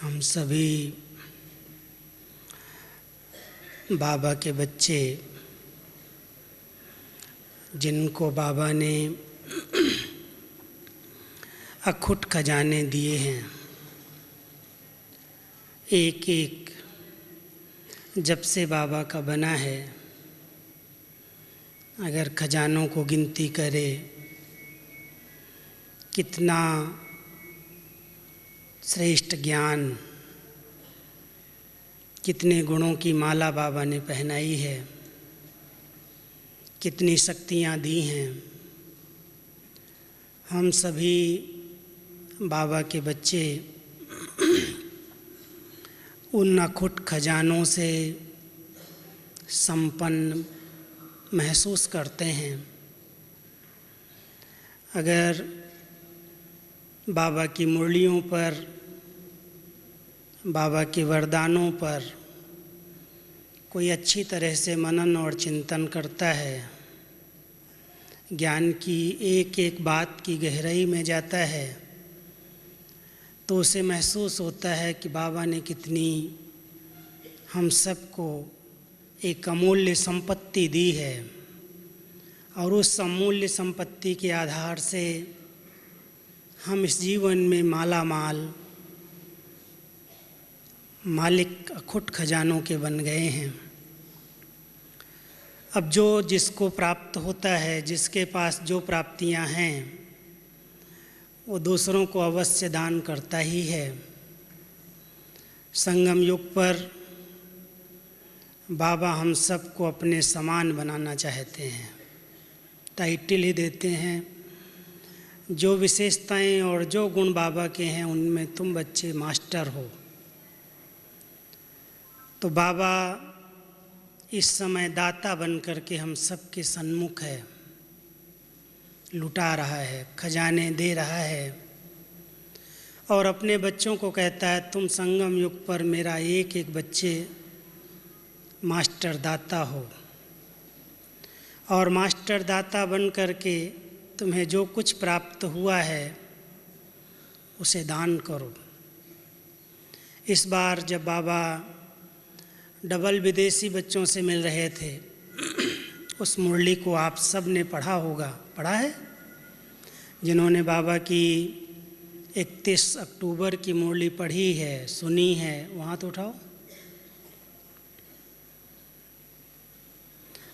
हम सभी बाबा के बच्चे, जिनको बाबा ने अखुट खजाने दिए हैं, एक एक जब से बाबा का बना है, अगर खजानों को गिनती करे कितना श्रेष्ठ ज्ञान, कितने गुणों की माला बाबा ने पहनाई है, कितनी शक्तियाँ दी हैं। हम सभी बाबा के बच्चे उन अखुट खजानों से संपन्न महसूस करते हैं। अगर बाबा की मुरलियों पर, बाबा के वरदानों पर कोई अच्छी तरह से मनन और चिंतन करता है, ज्ञान की एक एक बात की गहराई में जाता है, तो उसे महसूस होता है कि बाबा ने कितनी हम सबको एक अमूल्य संपत्ति दी है, और उस अमूल्य संपत्ति के आधार से हम इस जीवन में माला माल मालिक अखुट खजानों के बन गए हैं। अब जो जिसको प्राप्त होता है, जिसके पास जो प्राप्तियां हैं, वो दूसरों को अवश्य दान करता ही है। संगम युग पर बाबा हम सबको अपने समान बनाना चाहते हैं, टाइटल ही देते हैं। जो विशेषताएं और जो गुण बाबा के हैं, उनमें तुम बच्चे मास्टर हो। तो बाबा इस समय दाता बन कर के हम सबके सन्मुख है, लुटा रहा है, खजाने दे रहा है, और अपने बच्चों को कहता है तुम संगम युग पर मेरा एक एक बच्चे मास्टर दाता हो, और मास्टर दाता बन कर के तुम्हें जो कुछ प्राप्त हुआ है उसे दान करो। इस बार जब बाबा डबल विदेशी बच्चों से मिल रहे थे, उस मुरली को आप सब ने पढ़ा होगा, पढ़ा है? जिन्होंने बाबा की 31 अक्टूबर की मुरली पढ़ी है, सुनी है, वहाँ तो उठाओ।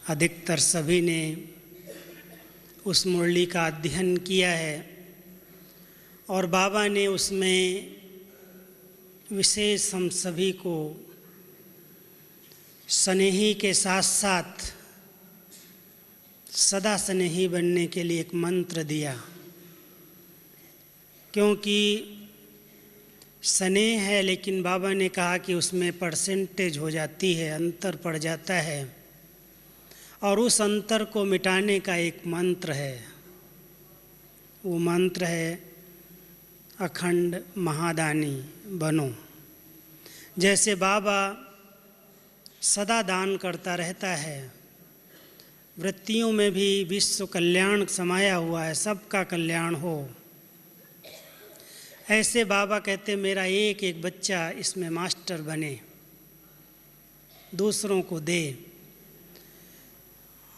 अधिकतर सभी ने उस मुरली का अध्ययन किया है, और बाबा ने उसमें विशेष हम सभी को स्नेही के साथ साथ सदा स्नेही बनने के लिए एक मंत्र दिया। क्योंकि स्नेह है, लेकिन बाबा ने कहा कि उसमें परसेंटेज हो जाती है, अंतर पड़ जाता है, और उस अंतर को मिटाने का एक मंत्र है। वो मंत्र है अखंड महादानी बनो। जैसे बाबा सदा दान करता रहता है, वृत्तियों में भी विश्व कल्याण समाया हुआ है, सबका कल्याण हो, ऐसे बाबा कहते मेरा एक एक बच्चा इसमें मास्टर बने, दूसरों को दे।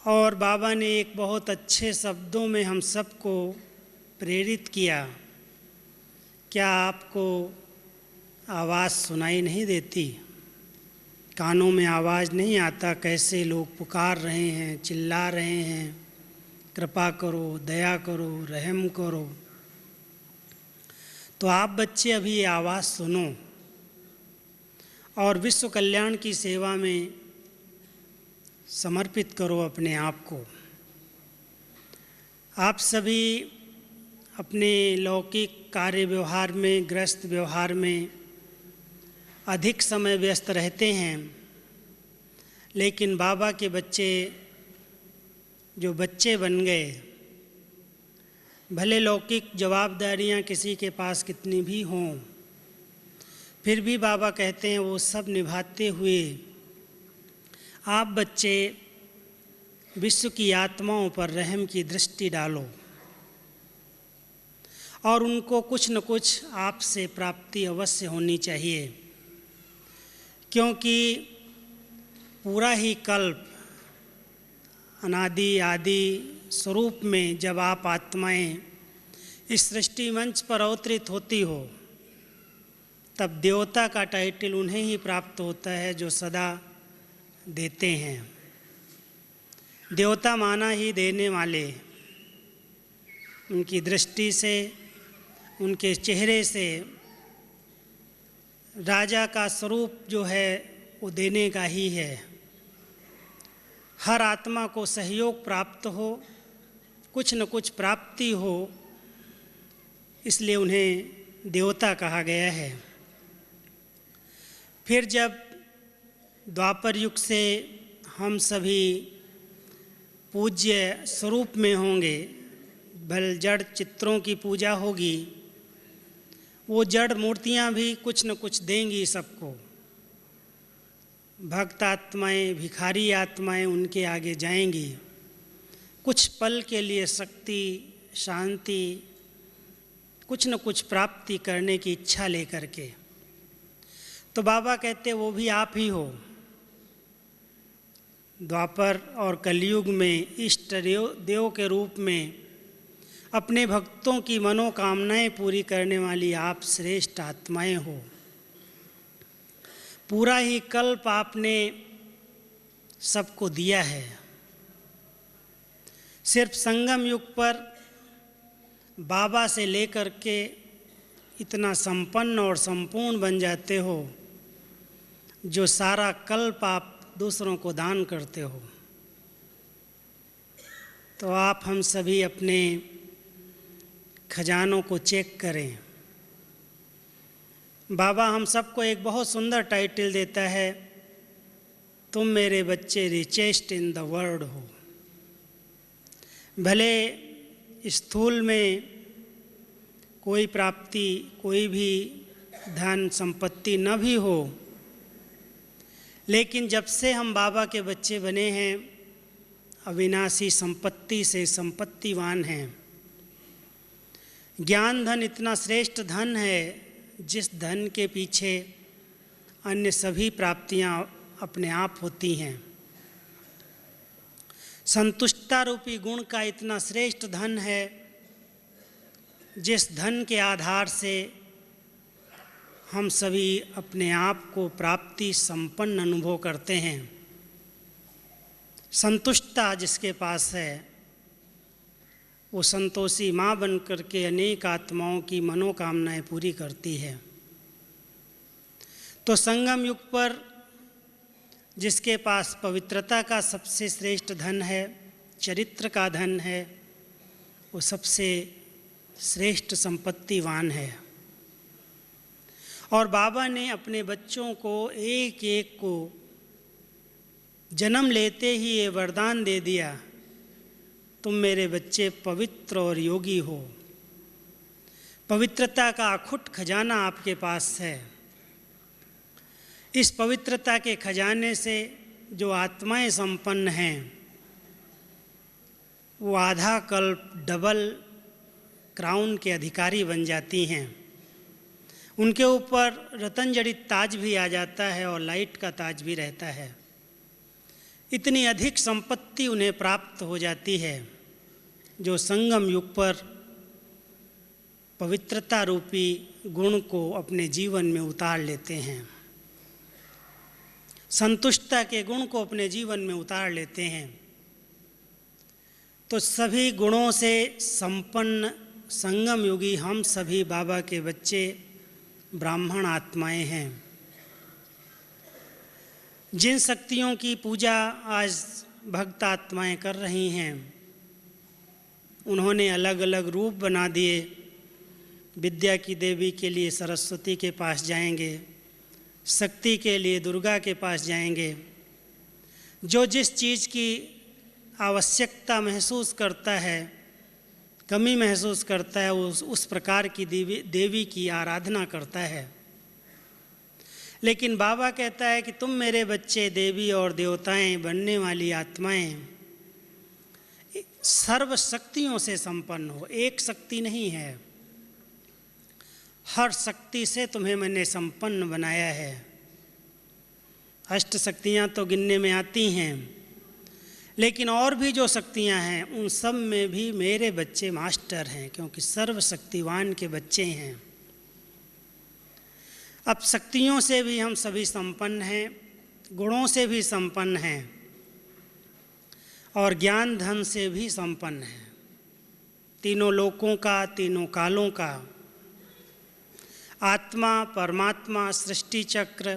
और बाबा ने एक बहुत अच्छे शब्दों में हम सबको प्रेरित किया। क्या आपको आवाज़ सुनाई नहीं देती? कानों में आवाज़ नहीं आता कैसे लोग पुकार रहे हैं, चिल्ला रहे हैं, कृपा करो, दया करो, रहम करो? तो आप बच्चे अभी ये आवाज़ सुनो और विश्व कल्याण की सेवा में समर्पित करो अपने आप को। आप सभी अपने लौकिक कार्य व्यवहार में, गृहस्थ व्यवहार में अधिक समय व्यस्त रहते हैं, लेकिन बाबा के बच्चे जो बच्चे बन गए, भले लौकिक जवाबदारियां किसी के पास कितनी भी हों, फिर भी बाबा कहते हैं वो सब निभाते हुए आप बच्चे विश्व की आत्माओं पर रहम की दृष्टि डालो और उनको कुछ न कुछ आपसे प्राप्ति अवश्य होनी चाहिए, क्योंकि पूरा ही कल्प अनादि आदि स्वरूप में जब आप आत्माएं इस सृष्टि मंच पर अवतरित होती हो, तब देवता का टाइटल उन्हें ही प्राप्त होता है जो सदा देते हैं। देवता माना ही देने वाले। उनकी दृष्टि से, उनके चेहरे से राजा का स्वरूप जो है वो देने का ही है। हर आत्मा को सहयोग प्राप्त हो, कुछ न कुछ प्राप्ति हो, इसलिए उन्हें देवता कहा गया है। फिर जब द्वापर युग से हम सभी पूज्य स्वरूप में होंगे, भल जड़ चित्रों की पूजा होगी, वो जड़ मूर्तियाँ भी कुछ न कुछ देंगी सबको। भक्त आत्माएं, भिखारी आत्माएं उनके आगे जाएंगी, कुछ पल के लिए शक्ति, शांति, कुछ न कुछ प्राप्ति करने की इच्छा लेकर के। तो बाबा कहते वो भी आप ही हो। द्वापर और कलयुग में इष्ट देव के रूप में अपने भक्तों की मनोकामनाएं पूरी करने वाली आप श्रेष्ठ आत्माएं हो। पूरा ही कल्प आपने सबको दिया है। सिर्फ संगम युग पर बाबा से लेकर के इतना संपन्न और संपूर्ण बन जाते हो, जो सारा कल्प आप दूसरों को दान करते हो। तो आप हम सभी अपने खजानों को चेक करें। बाबा हम सबको एक बहुत सुंदर टाइटल देता है, तुम मेरे बच्चे रिचेस्ट इन द वर्ल्ड हो। भले स्थूल में कोई प्राप्ति, कोई भी धन संपत्ति न भी हो, लेकिन जब से हम बाबा के बच्चे बने हैं, अविनाशी संपत्ति से संपत्तिवान हैं। ज्ञान धन इतना श्रेष्ठ धन है, जिस धन के पीछे अन्य सभी प्राप्तियां अपने आप होती हैं। संतुष्टता रूपी गुण का इतना श्रेष्ठ धन है, जिस धन के आधार से हम सभी अपने आप को प्राप्ति संपन्न अनुभव करते हैं। संतुष्टता जिसके पास है, वो संतोषी माँ बन कर के अनेक आत्माओं की मनोकामनाएं पूरी करती है। तो संगम युग पर जिसके पास पवित्रता का सबसे श्रेष्ठ धन है, चरित्र का धन है, वो सबसे श्रेष्ठ संपत्तिवान है। और बाबा ने अपने बच्चों को एक एक को जन्म लेते ही ये वरदान दे दिया, तुम मेरे बच्चे पवित्र और योगी हो। पवित्रता का अखुट खजाना आपके पास है। इस पवित्रता के खजाने से जो आत्माएं संपन्न हैं, वो आधा कल्प डबल क्राउन के अधिकारी बन जाती हैं। उनके ऊपर रतन जड़ित ताज भी आ जाता है और लाइट का ताज भी रहता है। इतनी अधिक संपत्ति उन्हें प्राप्त हो जाती है, जो संगम युग पर पवित्रता रूपी गुण को अपने जीवन में उतार लेते हैं, संतुष्टता के गुण को अपने जीवन में उतार लेते हैं। तो सभी गुणों से संपन्न संगम युगी हम सभी बाबा के बच्चे ब्राह्मण आत्माएं हैं। जिन शक्तियों की पूजा आज भक्त आत्माएं कर रही हैं, उन्होंने अलग अलग रूप बना दिए। विद्या की देवी के लिए सरस्वती के पास जाएंगे, शक्ति के लिए दुर्गा के पास जाएंगे। जो जिस चीज़ की आवश्यकता महसूस करता है, कमी महसूस करता है, उस प्रकार की देवी की आराधना करता है। लेकिन बाबा कहता है कि तुम मेरे बच्चे देवी और देवताएं बनने वाली आत्माएं सर्व शक्तियों से संपन्न हो। एक शक्ति नहीं है, हर शक्ति से तुम्हें मैंने संपन्न बनाया है। अष्ट शक्तियाँ तो गिनने में आती हैं, लेकिन और भी जो शक्तियाँ हैं उन सब में भी मेरे बच्चे मास्टर हैं, क्योंकि सर्वशक्तिवान के बच्चे हैं। अब शक्तियों से भी हम सभी संपन्न हैं, गुणों से भी संपन्न हैं और ज्ञान धन से भी संपन्न हैं। तीनों लोकों का, तीनों कालों का, आत्मा, परमात्मा, सृष्टि चक्र,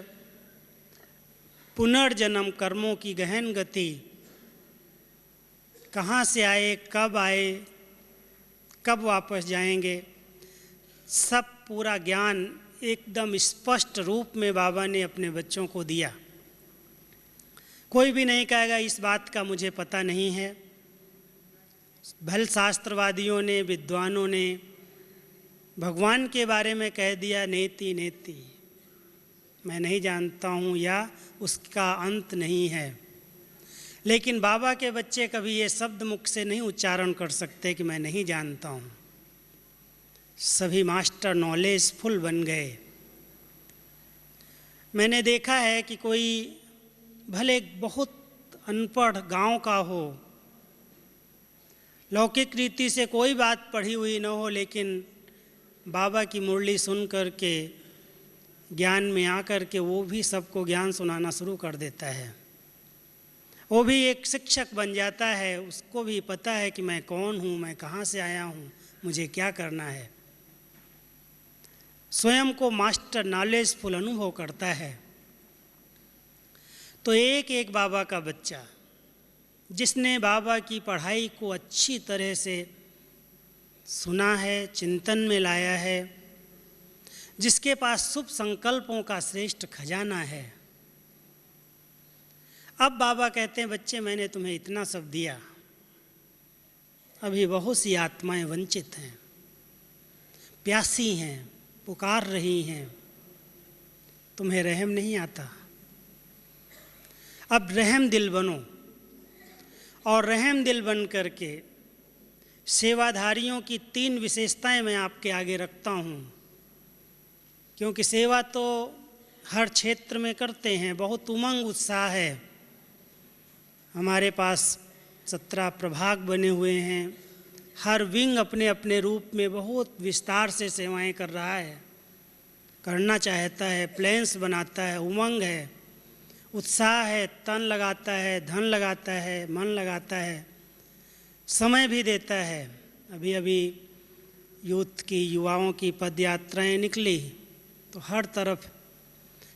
पुनर्जन्म, कर्मों की गहन गति, कहाँ से आए, कब वापस जाएंगे, सब पूरा ज्ञान एकदम स्पष्ट रूप में बाबा ने अपने बच्चों को दिया। कोई भी नहीं कहेगा इस बात का मुझे पता नहीं है। भल शास्त्रवादियों ने, विद्वानों ने भगवान के बारे में कह दिया नेति नेति, मैं नहीं जानता हूँ या उसका अंत नहीं है। लेकिन बाबा के बच्चे कभी ये शब्द मुख से नहीं उच्चारण कर सकते कि मैं नहीं जानता हूँ। सभी मास्टर नॉलेज फुल बन गए। मैंने देखा है कि कोई भले बहुत अनपढ़ गांव का हो, लौकिक रीति से कोई बात पढ़ी हुई न हो, लेकिन बाबा की मुरली सुन कर के, ज्ञान में आकर के वो भी सबको ज्ञान सुनाना शुरू कर देता है। वो भी एक शिक्षक बन जाता है। उसको भी पता है कि मैं कौन हूँ, मैं कहाँ से आया हूँ, मुझे क्या करना है। स्वयं को मास्टर नॉलेजफुल अनुभव करता है। तो एक एक बाबा का बच्चा जिसने बाबा की पढ़ाई को अच्छी तरह से सुना है, चिंतन में लाया है, जिसके पास शुभ संकल्पों का श्रेष्ठ खजाना है। अब बाबा कहते हैं बच्चे मैंने तुम्हें इतना सब दिया, अभी बहुत सी आत्माएं वंचित हैं, प्यासी हैं, पुकार रही हैं, तुम्हें रहम नहीं आता। अब रहम दिल बनो और रहम दिल बन करके सेवाधारियों की 3 विशेषताएं मैं आपके आगे रखता हूँ, क्योंकि सेवा तो हर क्षेत्र में करते हैं, बहुत उमंग उत्साह है। हमारे पास 17 प्रभाग बने हुए हैं, हर विंग अपने अपने रूप में बहुत विस्तार से सेवाएं कर रहा है, करना चाहता है, प्लान्स बनाता है, उमंग है, उत्साह है, तन लगाता है, धन लगाता है, मन लगाता है, समय भी देता है। अभी अभी यूथ की, युवाओं की पद यात्राएँ निकली तो हर तरफ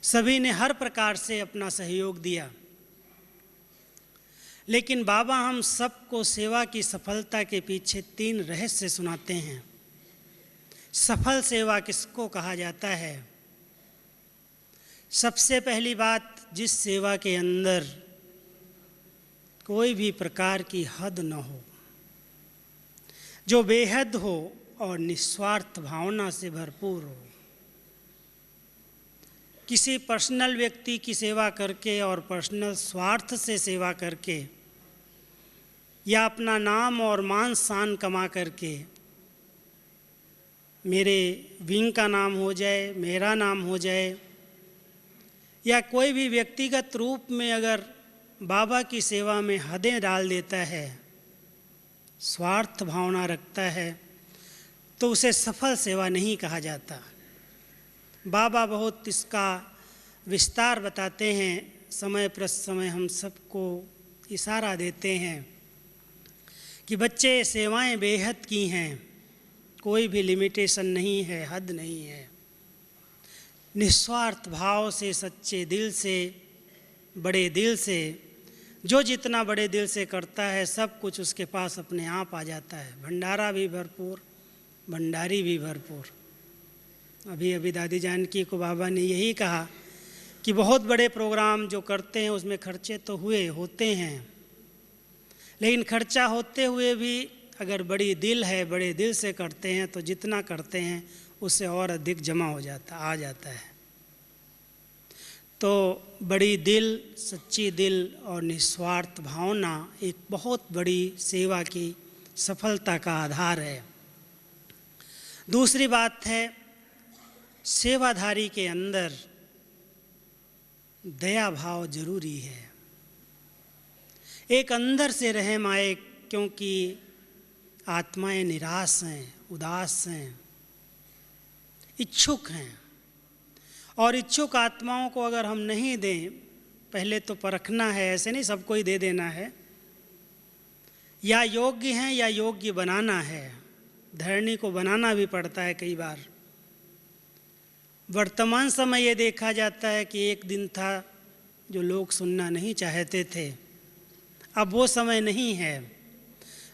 सभी ने हर प्रकार से अपना सहयोग दिया। लेकिन बाबा हम सबको सेवा की सफलता के पीछे 3 रहस्य सुनाते हैं। सफल सेवा किसको कहा जाता है? सबसे पहली बात, जिस सेवा के अंदर कोई भी प्रकार की हद न हो, जो बेहद हो और निस्वार्थ भावना से भरपूर हो। किसी पर्सनल व्यक्ति की सेवा करके और पर्सनल स्वार्थ से सेवा करके या अपना नाम और मान शान कमा करके, मेरे विंग का नाम हो जाए, मेरा नाम हो जाए, या कोई भी व्यक्तिगत रूप में अगर बाबा की सेवा में हदें डाल देता है, स्वार्थ भावना रखता है, तो उसे सफल सेवा नहीं कहा जाता। बाबा बहुत इसका विस्तार बताते हैं, समय प्रसमय हम सबको इशारा देते हैं कि बच्चे सेवाएं बेहद की हैं, कोई भी लिमिटेशन नहीं है, हद नहीं है। निस्वार्थ भाव से, सच्चे दिल से, बड़े दिल से, जो जितना बड़े दिल से करता है सब कुछ उसके पास अपने आप आ जाता है। भंडारा भी भरपूर, भंडारी भी भरपूर। अभी अभी दादी जानकी को बाबा ने यही कहा कि बहुत बड़े प्रोग्राम जो करते हैं उसमें खर्चे तो होते हैं, लेकिन खर्चा होते हुए भी अगर बड़ी दिल है, बड़े दिल से करते हैं तो जितना करते हैं उससे और अधिक जमा हो जाता, आ जाता है। तो बड़ी दिल, सच्ची दिल और निस्वार्थ भावना एक बहुत बड़ी सेवा की सफलता का आधार है। दूसरी बात है सेवाधारी के अंदर दया भाव जरूरी है। एक अंदर से रहम आए, क्योंकि आत्माएं निराश हैं, उदास हैं, इच्छुक हैं। और इच्छुक आत्माओं को अगर हम नहीं दें, पहले तो परखना है, ऐसे नहीं सबको ही दे देना है। या योग्य हैं या योग्य बनाना है। धरणी को बनाना भी पड़ता है कई बार। वर्तमान समय ये देखा जाता है कि एक दिन था जो लोग सुनना नहीं चाहते थे, अब वो समय नहीं है।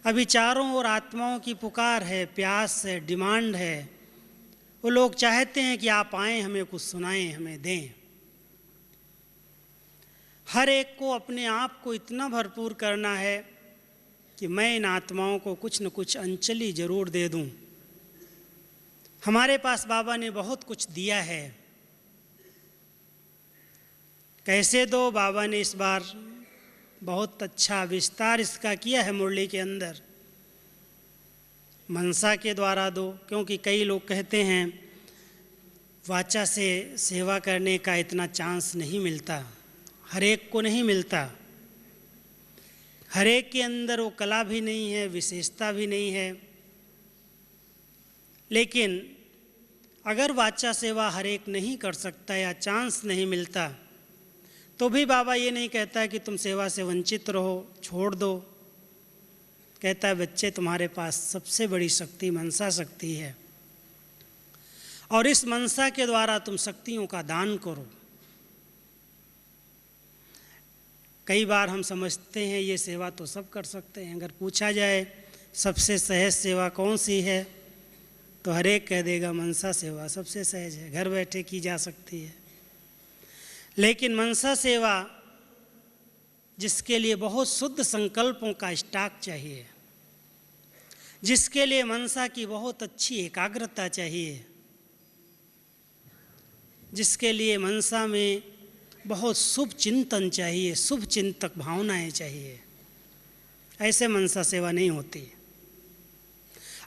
अभी चारों ओर आत्माओं की पुकार है, प्यास है, डिमांड है। वो लोग चाहते हैं कि आप आएं, हमें कुछ सुनाएं, हमें दें। हर एक को अपने आप को इतना भरपूर करना है कि मैं इन आत्माओं को कुछ न कुछ अंचली जरूर दे दूं। हमारे पास बाबा ने बहुत कुछ दिया है। कैसे दो, बाबा ने इस बार बहुत अच्छा विस्तार इसका किया है मुरली के अंदर। मनसा के द्वारा दो, क्योंकि कई लोग कहते हैं वाचा से सेवा करने का इतना चांस नहीं मिलता, हर एक को नहीं मिलता। हर एक के अंदर वो कला भी नहीं है, विशेषता भी नहीं है। लेकिन अगर वाचा सेवा हर एक नहीं कर सकता या चांस नहीं मिलता, तो भी बाबा ये नहीं कहता है कि तुम सेवा से वंचित रहो, छोड़ दो। कहता है बच्चे, तुम्हारे पास सबसे बड़ी शक्ति मनसा शक्ति है, और इस मनसा के द्वारा तुम शक्तियों का दान करो। कई बार हम समझते हैं ये सेवा तो सब कर सकते हैं। अगर पूछा जाए सबसे सहज सेवा कौन सी है, तो हर एक कह देगा मनसा सेवा सबसे सहज है, घर बैठे की जा सकती है। लेकिन मनसा सेवा जिसके लिए बहुत शुद्ध संकल्पों का स्टॉक चाहिए, जिसके लिए मनसा की बहुत अच्छी एकाग्रता चाहिए, जिसके लिए मनसा में बहुत शुभ चिंतन चाहिए, शुभ चिंतक भावनाएं चाहिए, ऐसे मनसा सेवा नहीं होती।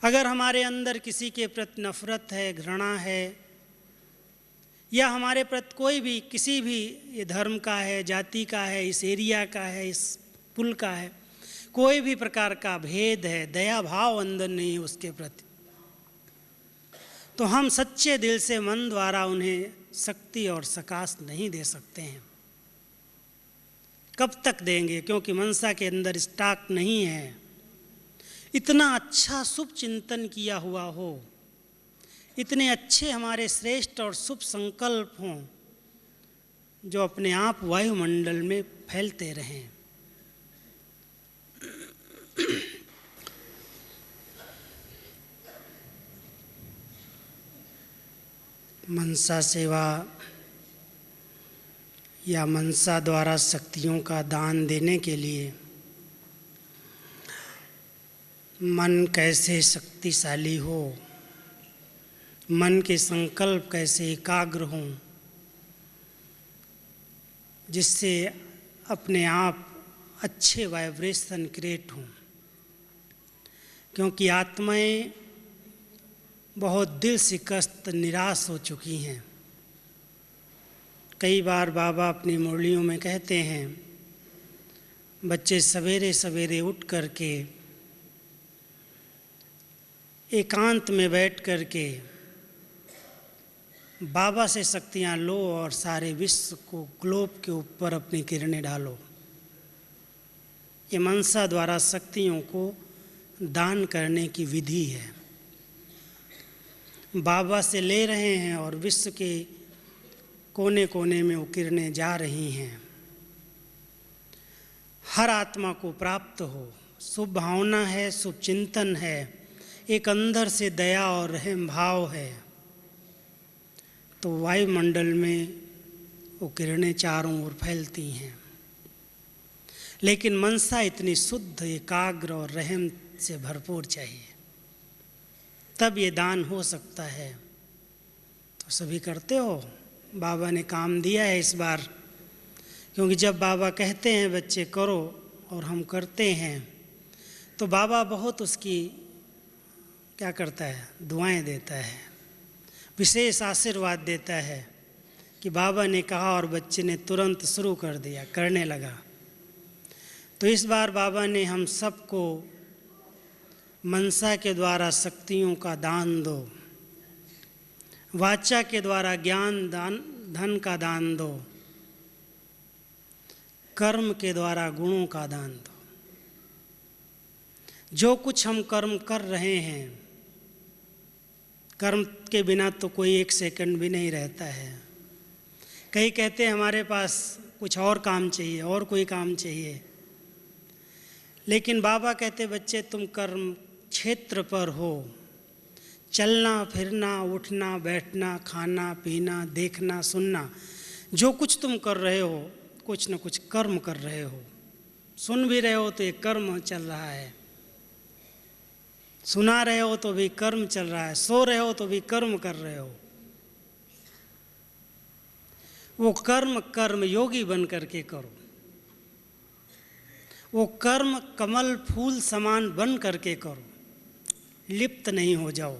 अगर हमारे अंदर किसी के प्रति नफरत है, घृणा है, या हमारे प्रति कोई भी किसी भी, ये धर्म का है, जाति का है, इस एरिया का है, इस पुल का है, कोई भी प्रकार का भेद है, दया भाव अंदर नहीं है उसके प्रति, तो हम सच्चे दिल से मन द्वारा उन्हें शक्ति और सकाश नहीं दे सकते हैं। कब तक देंगे? क्योंकि मनसा के अंदर स्टॉक नहीं है। इतना अच्छा शुभ चिंतन किया हुआ हो, इतने अच्छे हमारे श्रेष्ठ और शुभ संकल्प हों, जो अपने आप वायुमंडल में फैलते रहें। मनसा सेवा या मनसा द्वारा शक्तियों का दान देने के लिए मन कैसे शक्तिशाली हो, मन के संकल्प कैसे एकाग्र हों, जिससे अपने आप अच्छे वाइब्रेशन क्रिएट हों। क्योंकि आत्माएं बहुत दिल शिकस्त निराश हो चुकी हैं। कई बार बाबा अपनी मुरलियों में कहते हैं, बच्चे सवेरे सवेरे उठ करके एकांत में बैठ करके बाबा से शक्तियाँ लो और सारे विश्व को, ग्लोब के ऊपर अपनी किरणें डालो। ये मनसा द्वारा शक्तियों को दान करने की विधि है। बाबा से ले रहे हैं और विश्व के कोने कोने में वो किरणें जा रही हैं। हर आत्मा को प्राप्त हो, शुभ भावना है, शुभ चिंतन है, एक अंदर से दया और रहम भाव है, तो वायुमंडल में वो किरणें चारों ओर फैलती हैं। लेकिन मनसा इतनी शुद्ध, एकाग्र और रहम से भरपूर चाहिए, तब ये दान हो सकता है। तो सभी करते हो? बाबा ने काम दिया है इस बार, क्योंकि जब बाबा कहते हैं बच्चे करो और हम करते हैं, तो बाबा बहुत उसकी क्या करता है, दुआएं देता है। विशेष आशीर्वाद देता है कि बाबा ने कहा और बच्चे ने तुरंत शुरू कर दिया, करने लगा। तो इस बार बाबा ने हम सबको मनसा के द्वारा शक्तियों का दान दो, वाचा के द्वारा ज्ञान दान धन का दान दो, कर्म के द्वारा गुणों का दान दो। जो कुछ हम कर्म कर रहे हैं, कर्म के बिना तो कोई एक सेकंड भी नहीं रहता है। कई कहते हैं हमारे पास कुछ और काम चाहिए, और कोई काम चाहिए, लेकिन बाबा कहते बच्चे तुम कर्म क्षेत्र पर हो। चलना फिरना, उठना बैठना, खाना पीना, देखना सुनना, जो कुछ तुम कर रहे हो कुछ न कुछ कर्म कर रहे हो। सुन भी रहे हो तो ये कर्म चल रहा है, सुना रहे हो तो भी कर्म चल रहा है, सो रहे हो तो भी कर्म कर रहे हो। वो कर्म कर्म योगी बन करके करो, वो कर्म कमल फूल समान बन करके करो, लिप्त नहीं हो जाओ,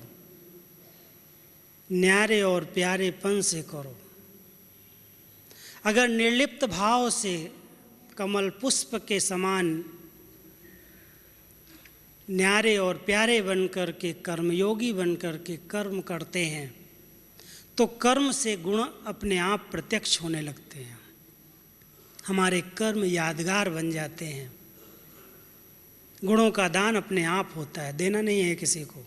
न्यारे और प्यारेपन से करो। अगर निर्लिप्त भाव से कमल पुष्प के समान न्यारे और प्यारे बन कर के कर्मयोगी बन कर के कर्म करते हैं तो कर्म से गुण अपने आप प्रत्यक्ष होने लगते हैं। हमारे कर्म यादगार बन जाते हैं। गुणों का दान अपने आप होता है, देना नहीं है किसी को।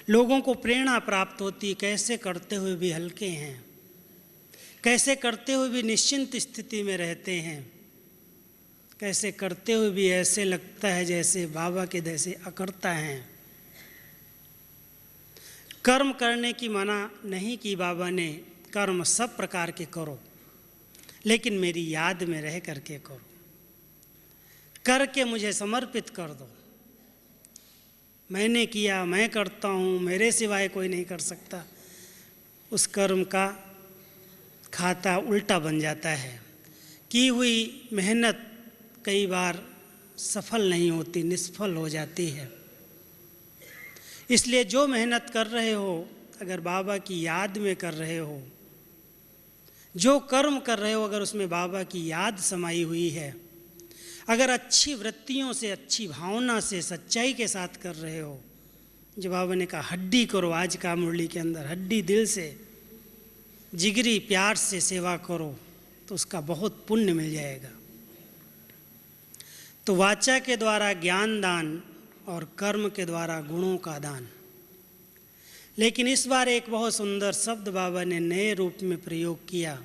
लोगों को प्रेरणा प्राप्त होती, कैसे करते हुए भी हल्के हैं, कैसे करते हुए भी निश्चिंत स्थिति में रहते हैं, कैसे करते हुए भी ऐसे लगता है जैसे बाबा के जैसे अकड़ता हैं। कर्म करने की मना नहीं की बाबा ने, कर्म सब प्रकार के करो, लेकिन मेरी याद में रह करके करो, करके मुझे समर्पित कर दो। मैंने किया, मैं करता हूँ, मेरे सिवाय कोई नहीं कर सकता, उस कर्म का खाता उल्टा बन जाता है। की हुई मेहनत कई बार सफल नहीं होती, निष्फल हो जाती है। इसलिए जो मेहनत कर रहे हो, अगर बाबा की याद में कर रहे हो, जो कर्म कर रहे हो अगर उसमें बाबा की याद समाई हुई है, अगर अच्छी वृत्तियों से, अच्छी भावना से, सच्चाई के साथ कर रहे हो, जो बाबा ने कहा हड्डी करो, आज का मुरली के अंदर हड्डी दिल से जिगरी प्यार से सेवा करो, तो उसका बहुत पुण्य मिल जाएगा। तो वाचा के द्वारा ज्ञान दान और कर्म के द्वारा गुणों का दान। लेकिन इस बार एक बहुत सुंदर शब्द बाबा ने नए रूप में प्रयोग किया,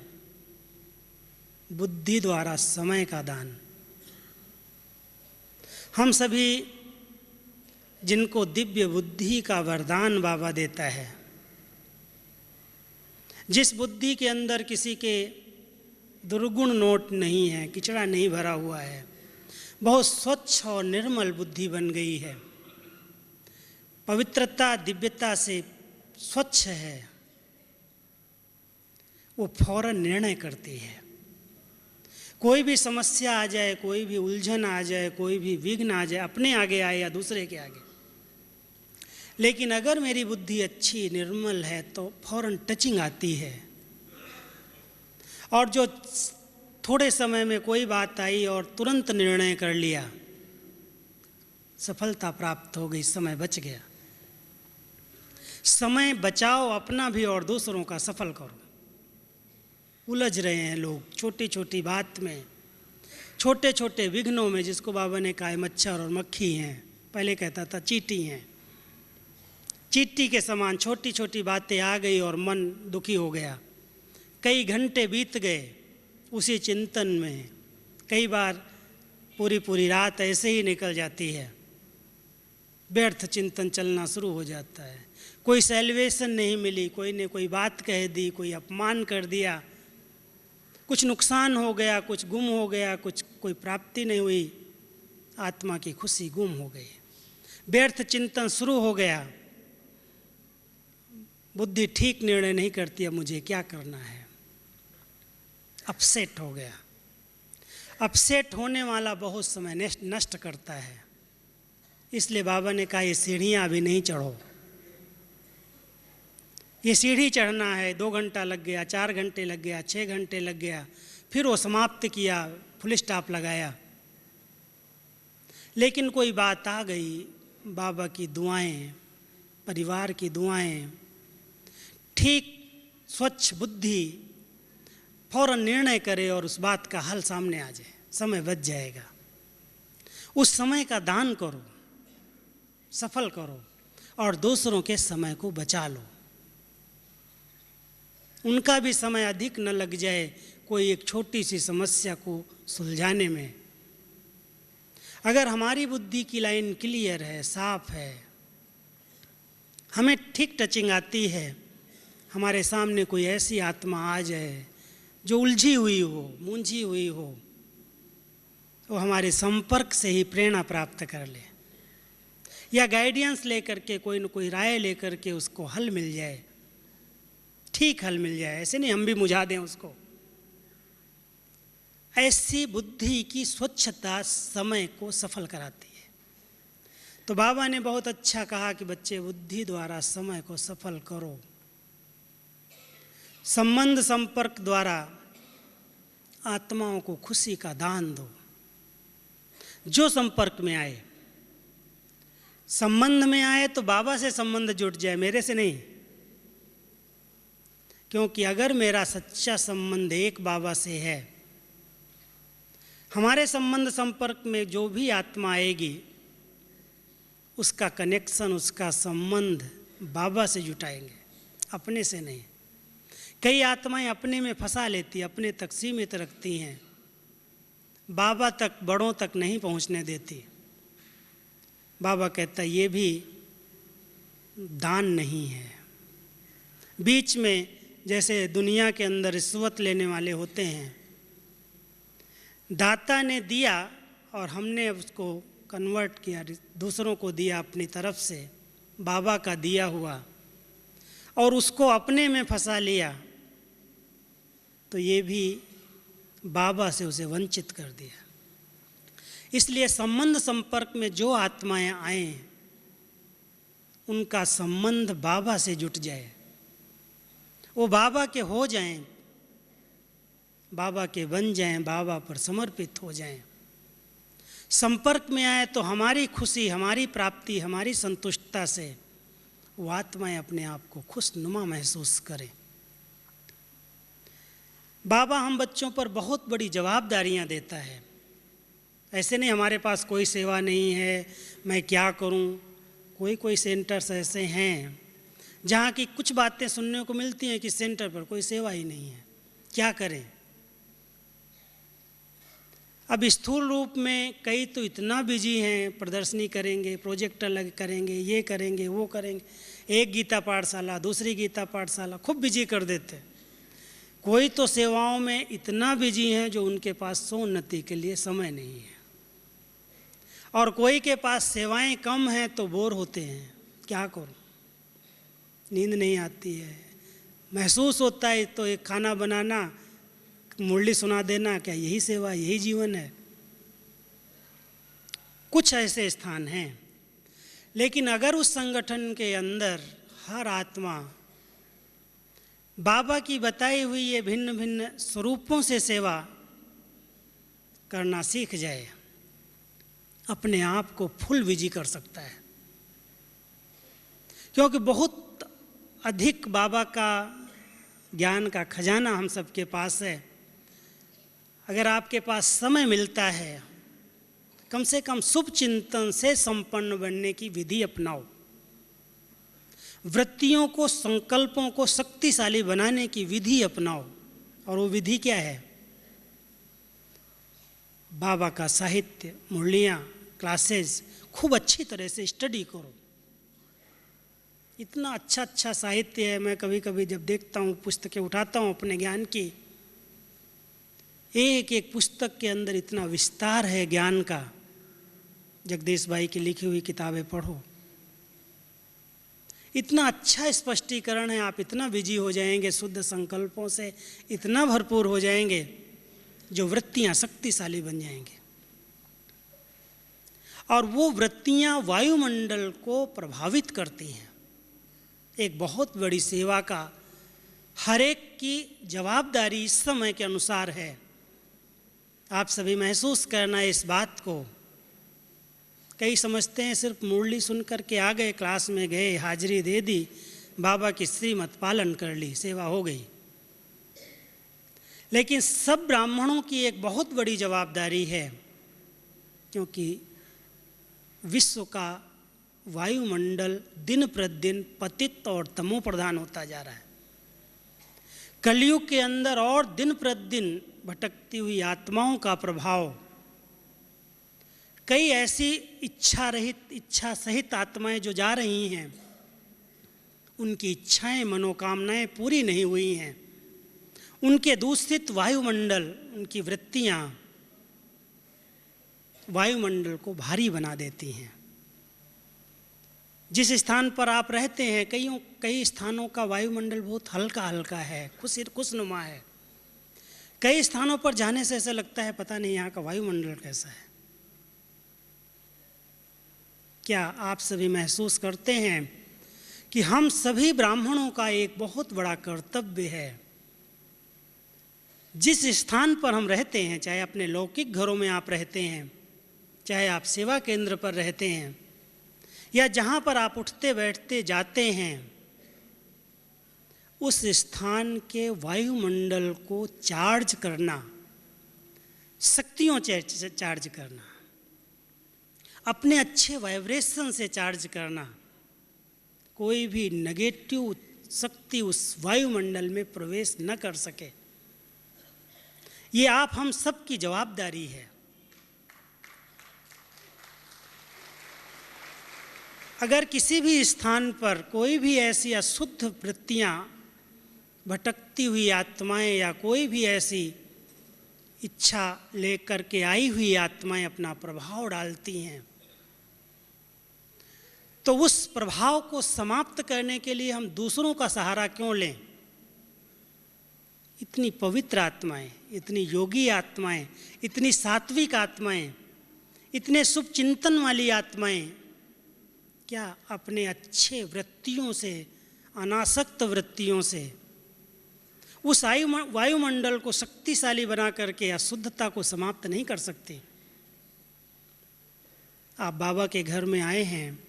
बुद्धि द्वारा समय का दान। हम सभी जिनको दिव्य बुद्धि का वरदान बाबा देता है, जिस बुद्धि के अंदर किसी के दुर्गुण नोट नहीं है, किचड़ा नहीं भरा हुआ है, बहुत स्वच्छ और निर्मल बुद्धि बन गई है, पवित्रता दिव्यता से स्वच्छ है, वो फौरन निर्णय करती है। कोई भी समस्या आ जाए, कोई भी उलझन आ जाए, कोई भी विघ्न आ जाए, अपने आगे आए या दूसरे के आगे, लेकिन अगर मेरी बुद्धि अच्छी निर्मल है तो फौरन टचिंग आती है। और जो थोड़े समय में कोई बात आई और तुरंत निर्णय कर लिया, सफलता प्राप्त हो गई, समय बच गया। समय बचाओ, अपना भी और दूसरों का सफल करो। उलझ रहे हैं लोग छोटी छोटी बात में, छोटे छोटे विघ्नों में, जिसको बाबा ने कहा मच्छर और मक्खी हैं, पहले कहता था चींटी हैं। चींटी के समान छोटी छोटी बातें आ गई और मन दुखी हो गया। कई घंटे बीत गए उसी चिंतन में, कई बार पूरी पूरी रात ऐसे ही निकल जाती है, व्यर्थ चिंतन चलना शुरू हो जाता है। कोई सेलिब्रेशन नहीं मिली, कोई ने कोई बात कह दी, कोई अपमान कर दिया, कुछ नुकसान हो गया, कुछ गुम हो गया, कुछ कोई प्राप्ति नहीं हुई, आत्मा की खुशी गुम हो गई, व्यर्थ चिंतन शुरू हो गया। बुद्धि ठीक निर्णय नहीं करती, अब मुझे क्या करना है, अपसेट हो गया। अपसेट होने वाला बहुत समय नष्ट करता है। इसलिए बाबा ने कहा ये सीढ़ियाँ अभी नहीं चढ़ो, ये सीढ़ी चढ़ना है, 2 घंटा लग गया, 4 घंटे लग गया, 6 घंटे लग गया, फिर वो समाप्त किया, फुल स्टॉप लगाया। लेकिन कोई बात आ गई, बाबा की दुआएं, परिवार की दुआएं, ठीक स्वच्छ बुद्धि फौरन निर्णय करे और उस बात का हल सामने आ जाए, समय बच जाएगा। उस समय का दान करो, सफल करो और दूसरों के समय को बचा लो। उनका भी समय अधिक न लग जाए कोई एक छोटी सी समस्या को सुलझाने में। अगर हमारी बुद्धि की लाइन क्लियर है, साफ है, हमें ठीक टचिंग आती है, हमारे सामने कोई ऐसी आत्मा आ जाए जो उलझी हुई हो, मूंझी हुई हो, वो हमारे संपर्क से ही प्रेरणा प्राप्त कर ले या गाइडेंस लेकर के, कोई न कोई राय लेकर के उसको हल मिल जाए, ठीक हल मिल जाए। ऐसे नहीं हम भी मुझा दें उसको। ऐसी बुद्धि की स्वच्छता समय को सफल कराती है। तो बाबा ने बहुत अच्छा कहा कि बच्चे बुद्धि द्वारा समय को सफल करो, संबंध संपर्क द्वारा आत्माओं को खुशी का दान दो। जो संपर्क में आए, संबंध में आए तो बाबा से संबंध जुट जाए, मेरे से नहीं। क्योंकि अगर मेरा सच्चा संबंध एक बाबा से है, हमारे संबंध संपर्क में जो भी आत्मा आएगी उसका कनेक्शन, उसका संबंध बाबा से जुटाएंगे, अपने से नहीं। कई आत्माएं अपने में फंसा लेती, अपने तक सीमित रखती हैं, बाबा तक, बड़ों तक नहीं पहुंचने देती। बाबा कहता ये भी दान नहीं है। बीच में जैसे दुनिया के अंदर रिश्वत लेने वाले होते हैं, दाता ने दिया और हमने उसको कन्वर्ट किया, दूसरों को दिया अपनी तरफ से, बाबा का दिया हुआ, और उसको अपने में फंसा लिया, तो ये भी बाबा से उसे वंचित कर दिया। इसलिए संबंध संपर्क में जो आत्माएं आएं, उनका संबंध बाबा से जुट जाए, वो बाबा के हो जाएं, बाबा के बन जाएं, बाबा पर समर्पित हो जाएं। संपर्क में आए तो हमारी खुशी, हमारी प्राप्ति, हमारी संतुष्टता से वो आत्माएं अपने आप को खुशनुमा महसूस करें। बाबा हम बच्चों पर बहुत बड़ी जवाबदारियां देता है। ऐसे नहीं हमारे पास कोई सेवा नहीं है, मैं क्या करूं। कोई सेंटर्स ऐसे हैं जहाँ की कुछ बातें सुनने को मिलती हैं कि सेंटर पर कोई सेवा ही नहीं है, क्या करें। अब स्थूल रूप में कई तो इतना बिजी हैं, प्रदर्शनी करेंगे, प्रोजेक्ट अलग करेंगे, ये करेंगे, वो करेंगे, एक गीता पाठशाला, दूसरी गीता पाठशाला, खूब बिजी कर देते। कोई तो सेवाओं में इतना बिजी हैं जो उनके पास सोन्नति के लिए समय नहीं है, और कोई के पास सेवाएं कम हैं तो बोर होते हैं, क्या करूं, नींद नहीं आती है, महसूस होता है तो एक खाना बनाना, मुरली सुना देना, क्या यही सेवा, यही जीवन है। कुछ ऐसे स्थान हैं, लेकिन अगर उस संगठन के अंदर हर आत्मा बाबा की बताई हुई ये भिन्न भिन्न स्वरूपों से सेवा करना सीख जाए, अपने आप को फुल बिजी कर सकता है। क्योंकि बहुत अधिक बाबा का ज्ञान का खजाना हम सबके पास है। अगर आपके पास समय मिलता है, कम से कम शुभ चिंतन से संपन्न बनने की विधि अपनाओ। वृत्तियों को, संकल्पों को शक्तिशाली बनाने की विधि अपनाओ। और वो विधि क्या है? बाबा का साहित्य, मुरलियाँ, क्लासेस खूब अच्छी तरह से स्टडी करो। इतना अच्छा साहित्य है। मैं कभी कभी जब देखता हूँ, पुस्तकें उठाता हूँ अपने ज्ञान की, एक एक पुस्तक के अंदर इतना विस्तार है ज्ञान का। जगदीश भाई की लिखी हुई किताबें पढ़ो, इतना अच्छा स्पष्टीकरण है। आप इतना बिजी हो जाएंगे, शुद्ध संकल्पों से इतना भरपूर हो जाएंगे, जो वृत्तियां शक्तिशाली बन जाएंगे। और वो वृत्तियां वायुमंडल को प्रभावित करती हैं। एक बहुत बड़ी सेवा का हर एक की जवाबदारी इस समय के अनुसार है। आप सभी महसूस करना इस बात को। कई समझते हैं सिर्फ मुरली सुन कर के आ गए, क्लास में गए, हाजिरी दे दी, बाबा की श्रीमत पालन कर ली, सेवा हो गई। लेकिन सब ब्राह्मणों की एक बहुत बड़ी जवाबदारी है, क्योंकि विश्व का वायुमंडल दिन प्रतिदिन पतित और तमो प्रधान होता जा रहा है। कलयुग के अंदर और दिन प्रतिदिन भटकती हुई आत्माओं का प्रभाव, कई ऐसी इच्छा सहित आत्माएं जो जा रही हैं, उनकी इच्छाएं मनोकामनाएं पूरी नहीं हुई हैं, उनके दूषित वायुमंडल, उनकी वृत्तियां वायुमंडल को भारी बना देती हैं। जिस स्थान पर आप रहते हैं, कई स्थानों का वायुमंडल बहुत हल्का हल्का है, खुशनुमा है। कई स्थानों पर जाने से ऐसा लगता है पता नहीं यहाँ का वायुमंडल कैसा है। क्या आप सभी महसूस करते हैं कि हम सभी ब्राह्मणों का एक बहुत बड़ा कर्तव्य है, जिस स्थान पर हम रहते हैं, चाहे अपने लौकिक घरों में आप रहते हैं, चाहे आप सेवा केंद्र पर रहते हैं, या जहाँ पर आप उठते बैठते जाते हैं, उस स्थान के वायुमंडल को चार्ज करना, शक्तियों से चार्ज करना, अपने अच्छे वाइब्रेशन से चार्ज करना, कोई भी नेगेटिव शक्ति उस वायुमंडल में प्रवेश न कर सके। ये आप हम सब की जवाबदारी है। अगर किसी भी स्थान पर कोई भी ऐसी अशुद्ध वृत्तियां, भटकती हुई आत्माएं या कोई भी ऐसी इच्छा लेकर के आई हुई आत्माएं अपना प्रभाव डालती हैं, तो उस प्रभाव को समाप्त करने के लिए हम दूसरों का सहारा क्यों लें? इतनी पवित्र आत्माएं, इतनी योगी आत्माएं, इतनी सात्विक आत्माएं, इतने शुभ चिंतन वाली आत्माएं क्या अपने अच्छे वृत्तियों से, अनासक्त वृत्तियों से उस वायुमंडल को शक्तिशाली बना करके अशुद्धता को समाप्त नहीं कर सकते? आप बाबा के घर में आए हैं,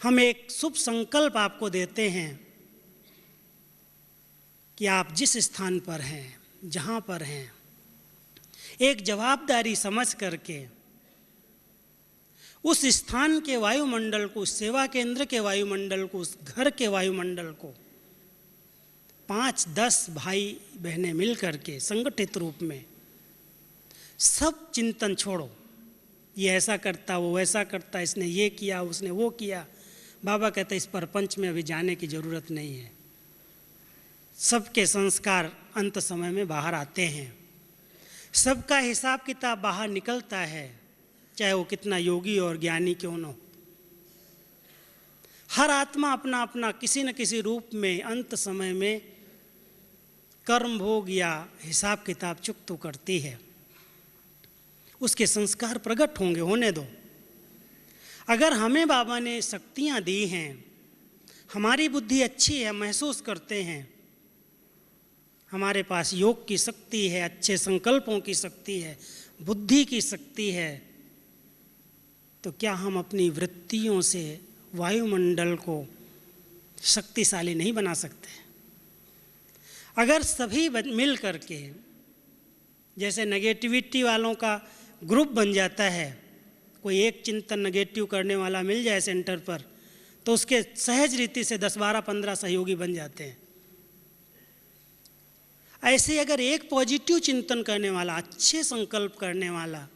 हम एक शुभ संकल्प आपको देते हैं कि आप जिस स्थान पर हैं, जहाँ पर हैं, एक जवाबदारी समझ करके उस स्थान के वायुमंडल को, उस सेवा केंद्र के वायुमंडल को, उस घर के वायुमंडल को 5-10 भाई बहनें मिल करके संगठित रूप में सब चिंतन छोड़ो, ये ऐसा करता, वो वैसा करता, इसने ये किया, उसने वो किया। बाबा कहते इस परपंच में अभी जाने की ज़रूरत नहीं है। सबके संस्कार अंत समय में बाहर आते हैं, सबका हिसाब किताब बाहर निकलता है, चाहे वो कितना योगी और ज्ञानी क्यों न हो। हर आत्मा अपना अपना किसी न किसी रूप में अंत समय में कर्म भोग या हिसाब किताब चुकता करती है। उसके संस्कार प्रकट होंगे, होने दो। अगर हमें बाबा ने शक्तियाँ दी हैं, हमारी बुद्धि अच्छी है, महसूस करते हैं, हमारे पास योग की शक्ति है, अच्छे संकल्पों की शक्ति है, बुद्धि की शक्ति है, तो क्या हम अपनी वृत्तियों से वायुमंडल को शक्तिशाली नहीं बना सकते? अगर सभी मिल करके, जैसे नेगेटिविटी वालों का ग्रुप बन जाता है, कोई एक चिंतन नेगेटिव करने वाला मिल जाए सेंटर पर, तो उसके सहज रीति से 10, 12, 15 सहयोगी बन जाते हैं। ऐसे अगर एक पॉजिटिव चिंतन करने वाला, अच्छे संकल्प करने वाला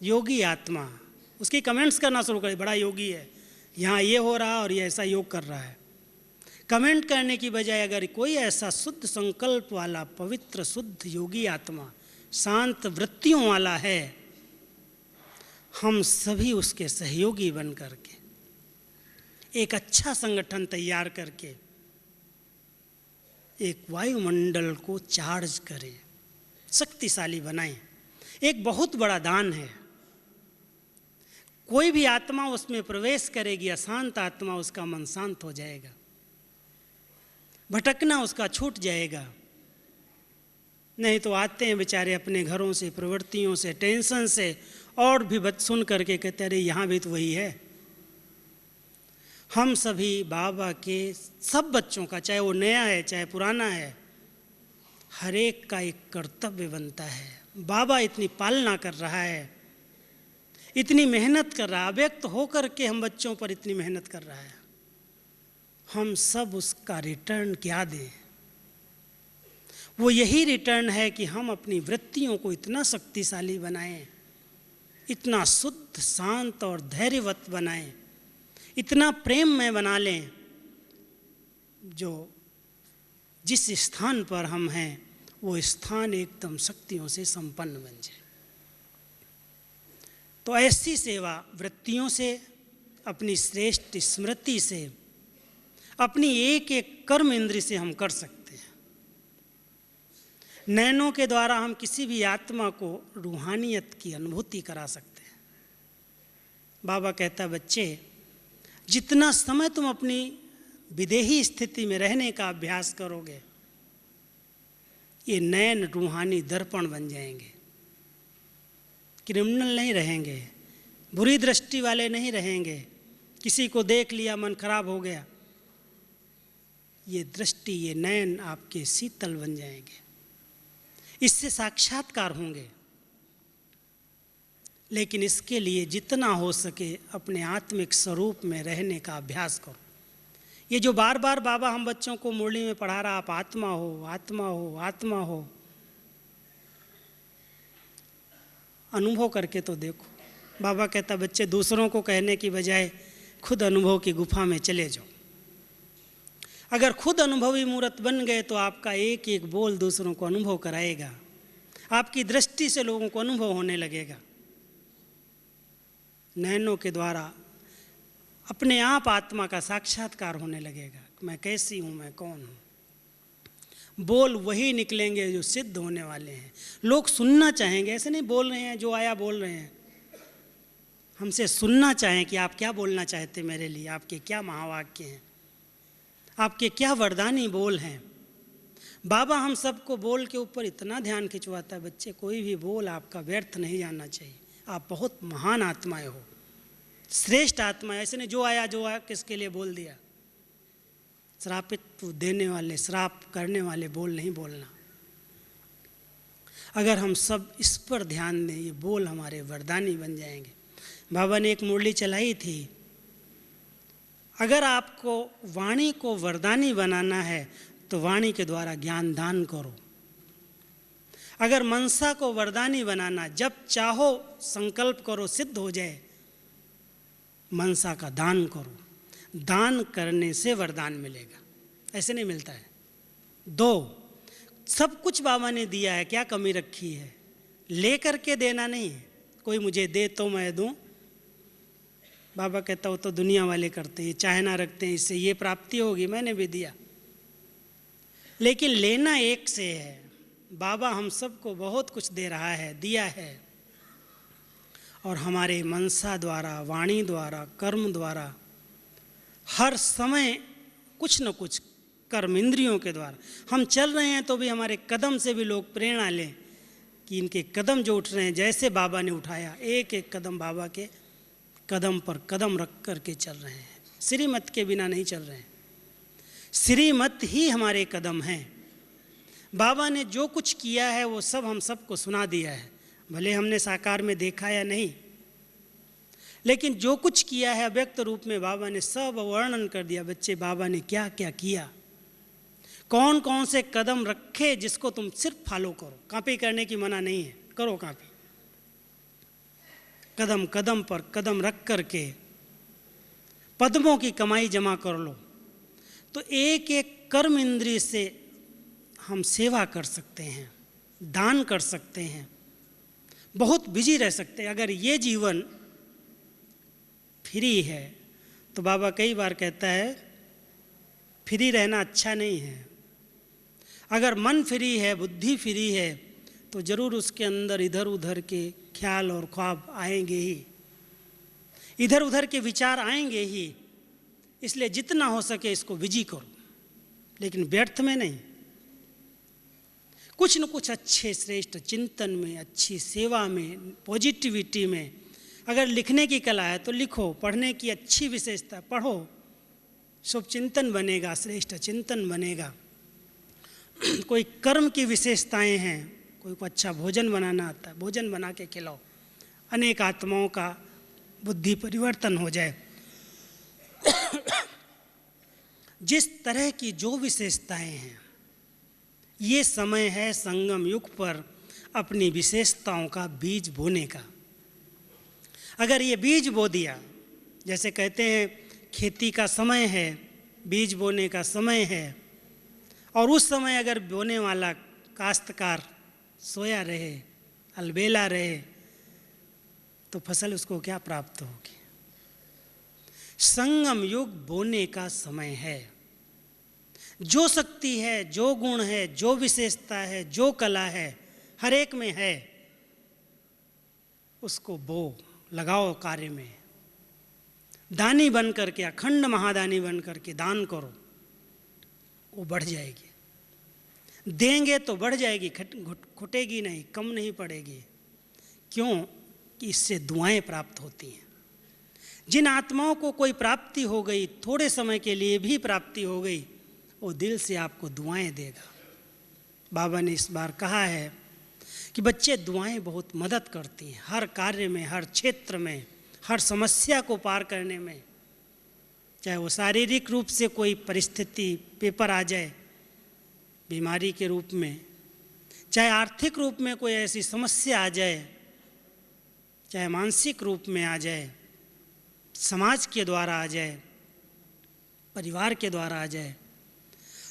योगी आत्मा, उसकी कमेंट्स करना शुरू करे, बड़ा योगी है, यहाँ ये हो रहा और ये ऐसा योग कर रहा है, कमेंट करने की बजाय अगर कोई ऐसा शुद्ध संकल्प वाला, पवित्र शुद्ध योगी आत्मा, शांत वृत्तियों वाला है, हम सभी उसके सहयोगी बन करके एक अच्छा संगठन तैयार करके एक वायुमंडल को चार्ज करें, शक्तिशाली बनाएं। एक बहुत बड़ा दान है। कोई भी आत्मा उसमें प्रवेश करेगी, अशांत आत्मा, उसका मन शांत हो जाएगा, भटकना उसका छूट जाएगा। नहीं तो आते हैं बेचारे अपने घरों से, प्रवृत्तियों से, टेंशन से, और भी सुन करके कहते अरे यहाँ भी तो वही है। हम सभी बाबा के सब बच्चों का, चाहे वो नया है चाहे पुराना है, हर एक का एक कर्तव्य बनता है। बाबा इतनी पालना कर रहा है, इतनी मेहनत कर रहा है, अव्यक्त होकर के हम बच्चों पर इतनी मेहनत कर रहा है, हम सब उसका रिटर्न क्या दें? वो यही रिटर्न है कि हम अपनी वृत्तियों को इतना शक्तिशाली बनाएं, इतना शुद्ध, शांत और धैर्यवत बनाएं, इतना प्रेम में बना लें, जो जिस स्थान पर हम हैं वो स्थान एकदम शक्तियों से संपन्न बन जाए। तो ऐसी सेवा वृत्तियों से, अपनी श्रेष्ठ स्मृति से, अपनी एक एक कर्म इंद्रिय से हम कर सकते हैं। नैनों के द्वारा हम किसी भी आत्मा को रूहानियत की अनुभूति करा सकते हैं। बाबा कहता बच्चे, जितना समय तुम अपनी विदेही स्थिति में रहने का अभ्यास करोगे, ये नैन रूहानी दर्पण बन जाएंगे। क्रिमिनल नहीं रहेंगे, बुरी दृष्टि वाले नहीं रहेंगे, किसी को देख लिया मन खराब हो गया, ये दृष्टि, ये नैन आपके शीतल बन जाएंगे, इससे साक्षात्कार होंगे। लेकिन इसके लिए जितना हो सके अपने आत्मिक स्वरूप में रहने का अभ्यास करो। ये जो बार बार बाबा हम बच्चों को मुरली में पढ़ा रहा, आप आत्मा हो, आत्मा हो, आत्मा हो, अनुभव करके तो देखो। बाबा कहता बच्चे, दूसरों को कहने की बजाय खुद अनुभव की गुफा में चले जाओ। अगर खुद अनुभवी मूर्त बन गए तो आपका एक एक बोल दूसरों को अनुभव कराएगा, आपकी दृष्टि से लोगों को अनुभव होने लगेगा। नैनों के द्वारा अपने आप आत्मा का साक्षात्कार होने लगेगा, मैं कैसी हूँ, मैं कौन हूँ। बोल वही निकलेंगे जो सिद्ध होने वाले हैं। लोग सुनना चाहेंगे, ऐसे नहीं बोल रहे हैं जो आया बोल रहे हैं, हमसे सुनना चाहें कि आप क्या बोलना चाहते मेरे लिए, आपके क्या महावाक्य हैं, आपके क्या वरदानी बोल हैं। बाबा हम सबको बोल के ऊपर इतना ध्यान खिंचवाता है बच्चे, कोई भी बोल आपका व्यर्थ नहीं जाना चाहिए। आप बहुत महान आत्माएं हो, श्रेष्ठ आत्मा। ऐसे नहीं जो आया किसके लिए बोल दिया। श्रापित देने वाले, श्राप करने वाले बोल नहीं बोलना। अगर हम सब इस पर ध्यान दें, ये बोल हमारे वरदानी बन जाएंगे। बाबा ने एक मुरली चलाई थी, अगर आपको वाणी को वरदानी बनाना है तो वाणी के द्वारा ज्ञान दान करो। अगर मनसा को वरदानी बनाना, जब चाहो संकल्प करो सिद्ध हो जाए, मनसा का दान करो। दान करने से वरदान मिलेगा, ऐसे नहीं मिलता है। 2, सब कुछ बाबा ने दिया है, क्या कमी रखी है? ले करके देना नहीं है, कोई मुझे दे तो मैं दूं। बाबा कहता हो तो दुनिया वाले करते हैं, चाहना रखते हैं इससे ये प्राप्ति होगी, मैंने भी दिया। लेकिन लेना एक से है। बाबा हम सबको बहुत कुछ दे रहा है, दिया है, और हमारे मनसा द्वारा, वाणी द्वारा, कर्म द्वारा हर समय कुछ न कुछ कर्म इंद्रियों के द्वारा हम चल रहे हैं। तो भी हमारे कदम से भी लोग प्रेरणा लें कि इनके कदम जो उठ रहे हैं, जैसे बाबा ने उठाया, एक एक कदम बाबा के कदम पर कदम रख करके चल रहे हैं। श्रीमत के बिना नहीं चल रहे हैं, श्रीमत ही हमारे कदम हैं। बाबा ने जो कुछ किया है वो सब हम सबको सुना दिया है, भले हमने साकार में देखा या नहीं, लेकिन जो कुछ किया है अव्यक्त रूप में बाबा ने सब वर्णन कर दिया। बच्चे, बाबा ने क्या क्या किया, कौन कौन से कदम रखे, जिसको तुम सिर्फ फॉलो करो। कॉपी करने की मना नहीं है, करो कॉपी। कदम कदम पर कदम रख करके पद्मों की कमाई जमा कर लो, तो एक एक कर्म इंद्रिय से हम सेवा कर सकते हैं, दान कर सकते हैं, बहुत बिजी रह सकते हैं। अगर ये जीवन फ्री है तो बाबा कई बार कहता है फ्री रहना अच्छा नहीं है। अगर मन फ्री है, बुद्धि फ्री है, तो ज़रूर उसके अंदर इधर उधर के ख्याल और ख्वाब आएंगे ही। इधर उधर के विचार आएंगे ही, इसलिए जितना हो सके इसको विजी करो, लेकिन व्यर्थ में नहीं। कुछ न कुछ अच्छे श्रेष्ठ चिंतन में, अच्छी सेवा में, पॉजिटिविटी में। अगर लिखने की कला है तो लिखो, पढ़ने की अच्छी विशेषता पढ़ो, शुभ चिंतन बनेगा, श्रेष्ठ चिंतन बनेगा। कोई कर्म की विशेषताएं हैं, कोई को अच्छा भोजन बनाना आता है, भोजन बना के खिलाओ, अनेक आत्माओं का बुद्धि परिवर्तन हो जाए। जिस तरह की जो विशेषताएं हैं, ये समय है संगम युग पर अपनी विशेषताओं का बीज बोने का। अगर ये बीज बो दिया, जैसे कहते हैं खेती का समय है, बीज बोने का समय है, और उस समय अगर बोने वाला काश्तकार सोया रहे, अलबेला रहे, तो फसल उसको क्या प्राप्त होगी। संगम युग बोने का समय है। जो शक्ति है, जो गुण है, जो विशेषता है, जो कला है, हर एक में है, उसको बो, लगाओ कार्य में। दानी बन करके, अखंड महादानी बन करके दान करो, वो बढ़ जाएगी। देंगे तो बढ़ जाएगी, घुटेगी नहीं, कम नहीं पड़ेगी। क्यों कि इससे दुआएं प्राप्त होती हैं। जिन आत्माओं को कोई प्राप्ति हो गई, थोड़े समय के लिए भी प्राप्ति हो गई, वो दिल से आपको दुआएं देगा। बाबा ने इस बार कहा है कि बच्चे, दुआएं बहुत मदद करती हैं हर कार्य में, हर क्षेत्र में, हर समस्या को पार करने में। चाहे वो शारीरिक रूप से कोई परिस्थिति पेपर आ जाए बीमारी के रूप में, चाहे आर्थिक रूप में कोई ऐसी समस्या आ जाए, चाहे मानसिक रूप में आ जाए, समाज के द्वारा आ जाए, परिवार के द्वारा आ जाए,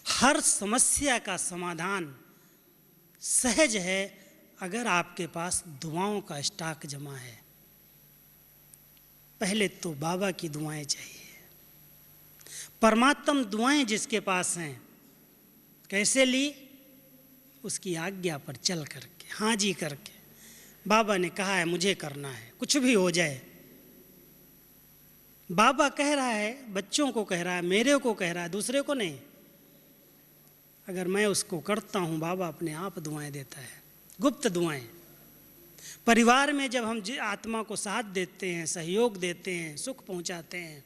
हर समस्या का समाधान सहज है अगर आपके पास दुआओं का स्टॉक जमा है। पहले तो बाबा की दुआएं चाहिए। परमात्म दुआएं जिसके पास हैं, कैसे ली? उसकी आज्ञा पर चल करके, हाँ जी करके। बाबा ने कहा है मुझे करना है, कुछ भी हो जाए। बाबा कह रहा है, बच्चों को कह रहा है, मेरे को कह रहा है, दूसरे को नहीं। अगर मैं उसको करता हूँ, बाबा अपने आप दुआएं देता है, गुप्त दुआएं। परिवार में जब हम आत्मा को साथ देते हैं, सहयोग देते हैं, सुख पहुँचाते हैं,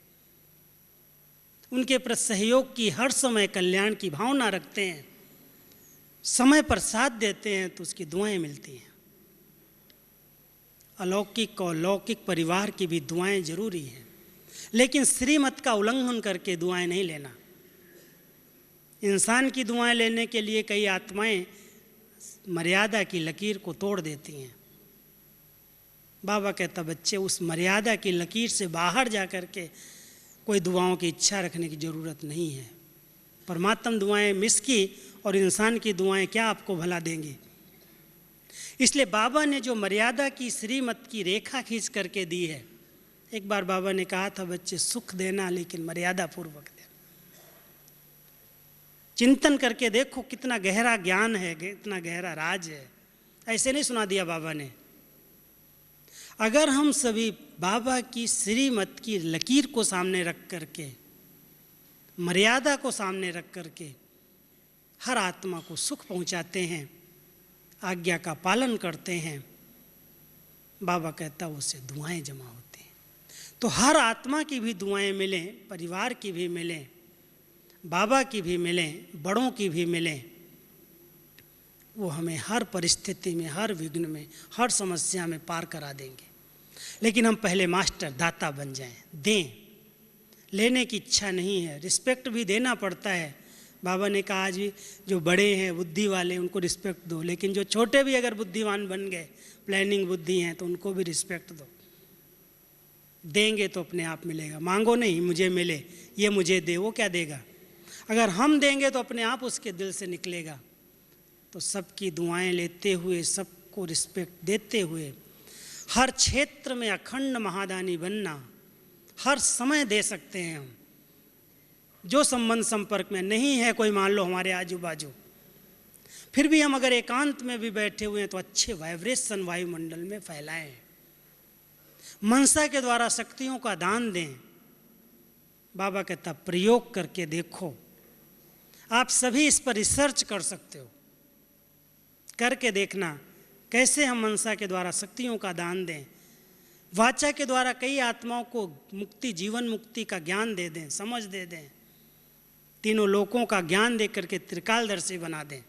उनके प्रति सहयोग की हर समय कल्याण की भावना रखते हैं, समय पर साथ देते हैं, तो उसकी दुआएं मिलती हैं। अलौकिक और लौकिक परिवार की भी दुआएं जरूरी हैं, लेकिन श्रीमत का उल्लंघन करके दुआएं नहीं लेना। इंसान की दुआएं लेने के लिए कई आत्माएं मर्यादा की लकीर को तोड़ देती हैं। बाबा कहता, बच्चे उस मर्यादा की लकीर से बाहर जा कर के कोई दुआओं की इच्छा रखने की ज़रूरत नहीं है। परमात्म दुआएं मिस की और इंसान की दुआएं क्या आपको भला देंगी। इसलिए बाबा ने जो मर्यादा की श्रीमत की रेखा खींच करके दी है, एक बार बाबा ने कहा था, बच्चे सुख देना लेकिन मर्यादा पूर्वक देना। चिंतन करके देखो कितना गहरा ज्ञान है, कितना गहरा राज है। ऐसे नहीं सुना दिया बाबा ने। अगर हम सभी बाबा की श्रीमत की लकीर को सामने रख करके, मर्यादा को सामने रख करके हर आत्मा को सुख पहुंचाते हैं, आज्ञा का पालन करते हैं, बाबा कहता उससे दुआएं जमा होती हैं। तो हर आत्मा की भी दुआएं मिलें, परिवार की भी मिलें, बाबा की भी मिलें, बड़ों की भी मिलें, वो हमें हर परिस्थिति में, हर विघ्न में, हर समस्या में पार करा देंगे। लेकिन हम पहले मास्टर दाता बन जाएं, दें। लेने की इच्छा नहीं है, रिस्पेक्ट भी देना पड़ता है। बाबा ने कहा आज भी जो बड़े हैं, बुद्धि वाले, उनको रिस्पेक्ट दो, लेकिन जो छोटे भी अगर बुद्धिमान बन गए, प्लानिंग बुद्धि हैं, तो उनको भी रिस्पेक्ट दो। देंगे तो अपने आप मिलेगा। मांगो नहीं मुझे मिले, ये मुझे दे, वो क्या देगा। अगर हम देंगे तो अपने आप उसके दिल से निकलेगा। तो सबकी दुआएं लेते हुए, सबको रिस्पेक्ट देते हुए, हर क्षेत्र में अखंड महादानी बनना, हर समय दे सकते हैं हम। जो संबंध संपर्क में नहीं है कोई, मान लो हमारे आजू बाजू, फिर भी हम अगर एकांत में भी बैठे हुए हैं तो अच्छे वाइब्रेशन वायुमंडल में फैलाएं। मनसा के द्वारा शक्तियों का दान दें। बाबा कहता प्रयोग करके देखो। आप सभी इस पर रिसर्च कर सकते हो, करके देखना कैसे हम मनसा के द्वारा शक्तियों का दान दें। वाचा के द्वारा कई आत्माओं को मुक्ति, जीवन मुक्ति का ज्ञान दे दें, समझ दे दें, तीनों लोकों का ज्ञान दे करके त्रिकालदर्शी बना दें।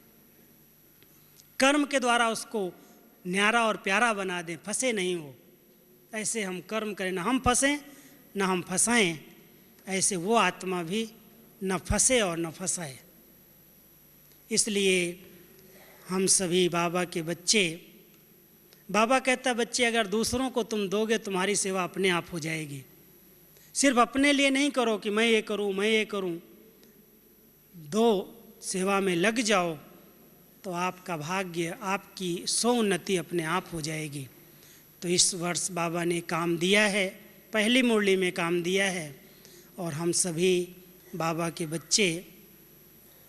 कर्म के द्वारा उसको न्यारा और प्यारा बना दें, फंसे नहीं हो। ऐसे हम कर्म करें, ना हम फंसें ना हम फंसाएं, ऐसे वो आत्मा भी न फंसे और न फंसाए। इसलिए हम सभी बाबा के बच्चे, बाबा कहता बच्चे अगर दूसरों को तुम दोगे तुम्हारी सेवा अपने आप हो जाएगी। सिर्फ अपने लिए नहीं करो कि मैं ये करूं मैं ये करूं, दो सेवा में लग जाओ तो आपका भाग्य, आपकी सोन्नति अपने आप हो जाएगी। तो इस वर्ष बाबा ने काम दिया है, पहली मुरली में काम दिया है, और हम सभी बाबा के बच्चे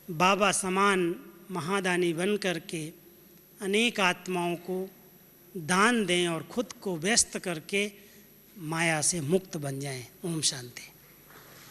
बाबा समान महादानी बन करके अनेक आत्माओं को दान दें और खुद को व्यस्त करके माया से मुक्त बन जाएं। ओम शांति।